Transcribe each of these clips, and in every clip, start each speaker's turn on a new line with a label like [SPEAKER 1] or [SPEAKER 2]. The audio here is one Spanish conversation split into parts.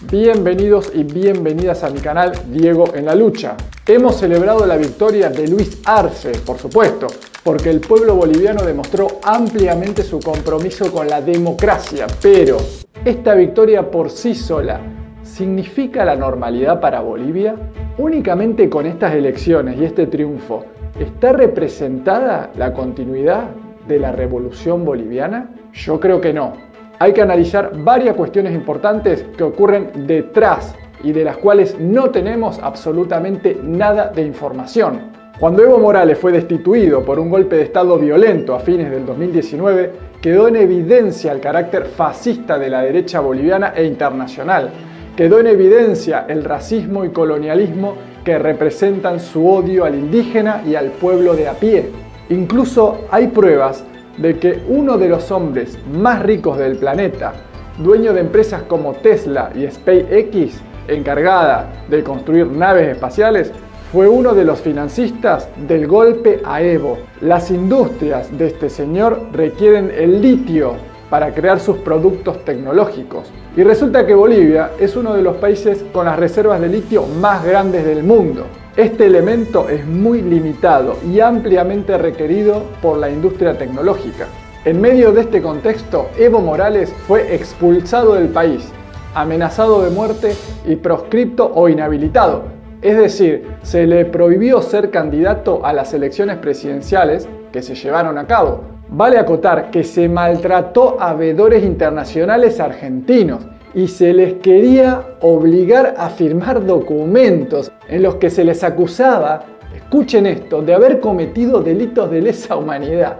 [SPEAKER 1] Bienvenidos y bienvenidas a mi canal Diego en la Lucha. Hemos celebrado la victoria de Luis Arce, por supuesto, porque el pueblo boliviano demostró ampliamente su compromiso con la democracia, pero ¿esta victoria por sí sola significa la normalidad para Bolivia? Únicamente con estas elecciones y este triunfo, ¿está representada la continuidad de la revolución boliviana? Yo creo que no. Hay que analizar varias cuestiones importantes que ocurren detrás y de las cuales no tenemos absolutamente nada de información. Cuando Evo Morales fue destituido por un golpe de Estado violento a fines del 2019, quedó en evidencia el carácter fascista de la derecha boliviana e internacional. Quedó en evidencia el racismo y colonialismo que representan su odio al indígena y al pueblo de a pie. Incluso hay pruebas de que uno de los hombres más ricos del planeta, dueño de empresas como Tesla y SpaceX, encargada de construir naves espaciales, fue uno de los financistas del golpe a Evo. Las industrias de este señor requieren el litio para crear sus productos tecnológicos. Y resulta que Bolivia es uno de los países con las reservas de litio más grandes del mundo. Este elemento es muy limitado y ampliamente requerido por la industria tecnológica. En medio de este contexto, Evo Morales fue expulsado del país, amenazado de muerte y proscripto o inhabilitado. Es decir, se le prohibió ser candidato a las elecciones presidenciales que se llevaron a cabo. Vale acotar que se maltrató a veedores internacionales argentinos y se les quería obligar a firmar documentos en los que se les acusaba, escuchen esto, de haber cometido delitos de lesa humanidad.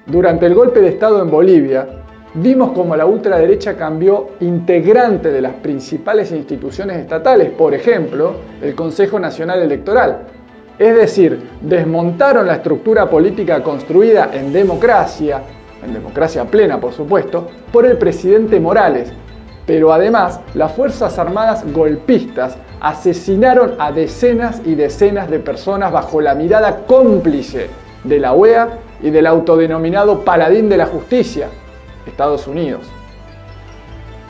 [SPEAKER 1] Durante el golpe de Estado en Bolivia, vimos como la ultraderecha cambió integrante de las principales instituciones estatales, por ejemplo, el Consejo Nacional Electoral. Es decir, desmontaron la estructura política construida en democracia plena por supuesto, por el presidente Morales. Pero además, las Fuerzas Armadas golpistas asesinaron a decenas y decenas de personas bajo la mirada cómplice de la OEA y del autodenominado paladín de la justicia, Estados Unidos.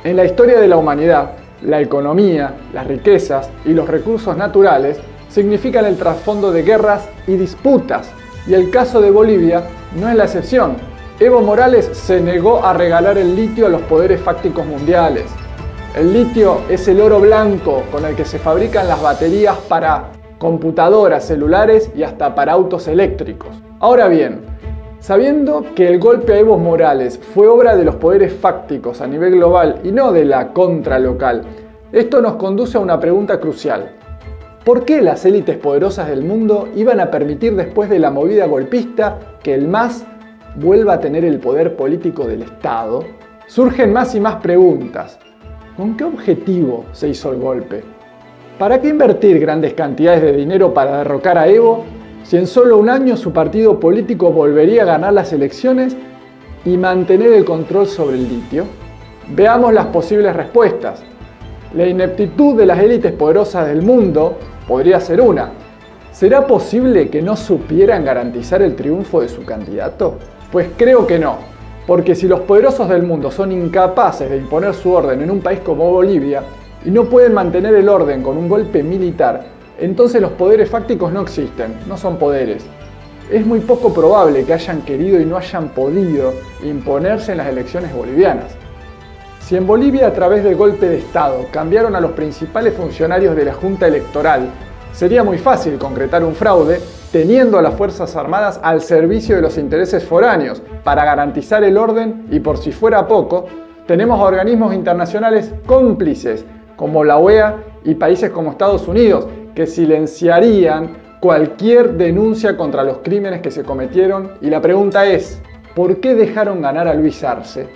[SPEAKER 1] En la historia de la humanidad, la economía, las riquezas y los recursos naturales significan el trasfondo de guerras y disputas, y el caso de Bolivia no es la excepción. Evo Morales se negó a regalar el litio a los poderes fácticos mundiales. El litio es el oro blanco con el que se fabrican las baterías para computadoras, celulares y hasta para autos eléctricos. Ahora bien, sabiendo que el golpe a Evo Morales fue obra de los poderes fácticos a nivel global y no de la contra local, esto nos conduce a una pregunta crucial. ¿Por qué las élites poderosas del mundo iban a permitir después de la movida golpista que el MAS vuelva a tener el poder político del Estado? Surgen más y más preguntas. ¿Con qué objetivo se hizo el golpe? ¿Para qué invertir grandes cantidades de dinero para derrocar a Evo si en solo un año su partido político volvería a ganar las elecciones y mantener el control sobre el litio? Veamos las posibles respuestas. La ineptitud de las élites poderosas del mundo podría ser una. ¿Será posible que no supieran garantizar el triunfo de su candidato? Pues creo que no, porque si los poderosos del mundo son incapaces de imponer su orden en un país como Bolivia y no pueden mantener el orden con un golpe militar, entonces los poderes fácticos no existen, no son poderes. Es muy poco probable que hayan querido y no hayan podido imponerse en las elecciones bolivianas. Si en Bolivia a través del golpe de Estado cambiaron a los principales funcionarios de la Junta Electoral, sería muy fácil concretar un fraude teniendo a las Fuerzas Armadas al servicio de los intereses foráneos para garantizar el orden y, por si fuera poco, tenemos a organismos internacionales cómplices como la OEA y países como Estados Unidos que silenciarían cualquier denuncia contra los crímenes que se cometieron. Y la pregunta es, ¿por qué dejaron ganar a Luis Arce?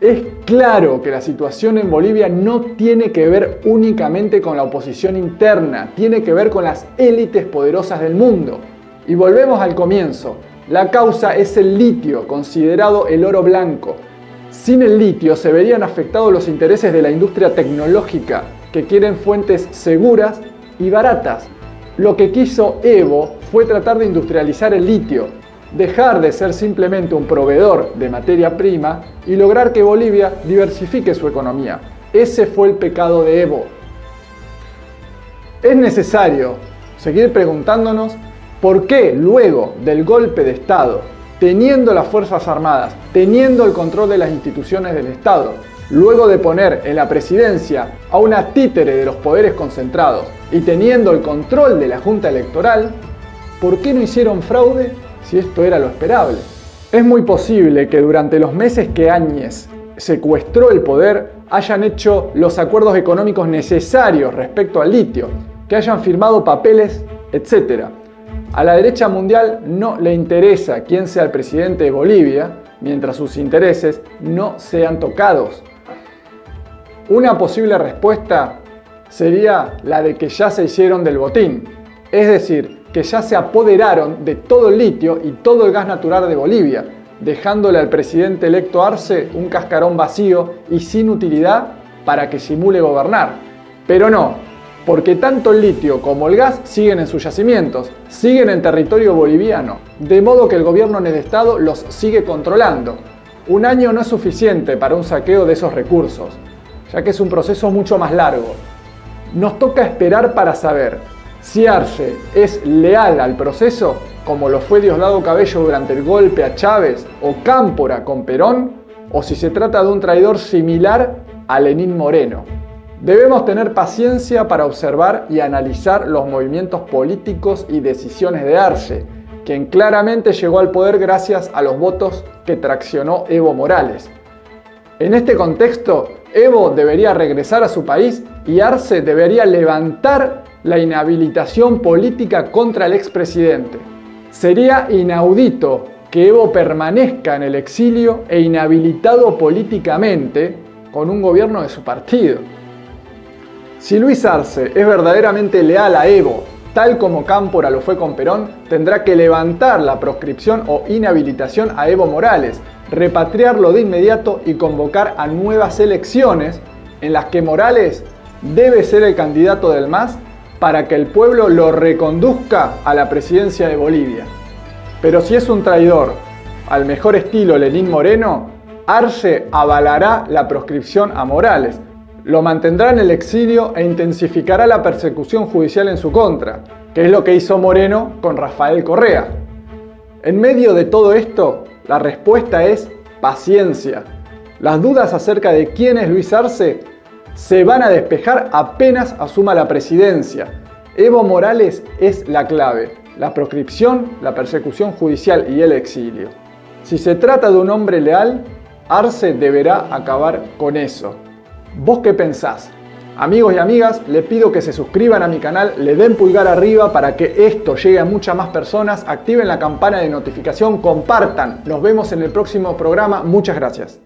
[SPEAKER 1] Es claro que la situación en Bolivia no tiene que ver únicamente con la oposición interna, tiene que ver con las élites poderosas del mundo. Y volvemos al comienzo. La causa es el litio, considerado el oro blanco. Sin el litio se verían afectados los intereses de la industria tecnológica, que quieren fuentes seguras y baratas. Lo que quiso Evo fue tratar de industrializar el litio, dejar de ser simplemente un proveedor de materia prima y lograr que Bolivia diversifique su economía. Ese fue el pecado de Evo. Es necesario seguir preguntándonos por qué luego del golpe de Estado, teniendo las Fuerzas Armadas, teniendo el control de las instituciones del Estado, luego de poner en la presidencia a una títere de los poderes concentrados y teniendo el control de la Junta Electoral, ¿por qué no hicieron fraude si esto era lo esperable? Es muy posible que durante los meses que Áñez secuestró el poder hayan hecho los acuerdos económicos necesarios respecto al litio, que hayan firmado papeles, etc. A la derecha mundial no le interesa quién sea el presidente de Bolivia, mientras sus intereses no sean tocados. Una posible respuesta sería la de que ya se hicieron del botín, es decir, que ya se apoderaron de todo el litio y todo el gas natural de Bolivia, dejándole al presidente electo Arce un cascarón vacío y sin utilidad para que simule gobernar. Pero no, porque tanto el litio como el gas siguen en sus yacimientos, siguen en territorio boliviano, de modo que el gobierno en el estado los sigue controlando. Un año no es suficiente para un saqueo de esos recursos, ya que es un proceso mucho más largo. Nos toca esperar para saber si Arce es leal al proceso, como lo fue Diosdado Cabello durante el golpe a Chávez o Cámpora con Perón, o si se trata de un traidor similar a Lenín Moreno. Debemos tener paciencia para observar y analizar los movimientos políticos y decisiones de Arce, quien claramente llegó al poder gracias a los votos que traccionó Evo Morales. En este contexto, Evo debería regresar a su país y Arce debería levantar la inhabilitación política contra el expresidente. Sería inaudito que Evo permanezca en el exilio e inhabilitado políticamente con un gobierno de su partido. Si Luis Arce es verdaderamente leal a Evo, tal como Cámpora lo fue con Perón, tendrá que levantar la proscripción o inhabilitación a Evo Morales, repatriarlo de inmediato y convocar a nuevas elecciones en las que Morales debe ser el candidato del MAS para que el pueblo lo reconduzca a la presidencia de Bolivia. Pero si es un traidor, al mejor estilo Lenín Moreno, Arce avalará la proscripción a Morales, lo mantendrá en el exilio e intensificará la persecución judicial en su contra, que es lo que hizo Moreno con Rafael Correa. En medio de todo esto, la respuesta es paciencia. Las dudas acerca de quién es Luis Arce se van a despejar apenas asuma la presidencia. Evo Morales es la clave: la proscripción, la persecución judicial y el exilio. Si se trata de un hombre leal, Arce deberá acabar con eso. ¿Vos qué pensás? Amigos y amigas, les pido que se suscriban a mi canal, le den pulgar arriba para que esto llegue a muchas más personas, activen la campana de notificación, compartan. Nos vemos en el próximo programa. Muchas gracias.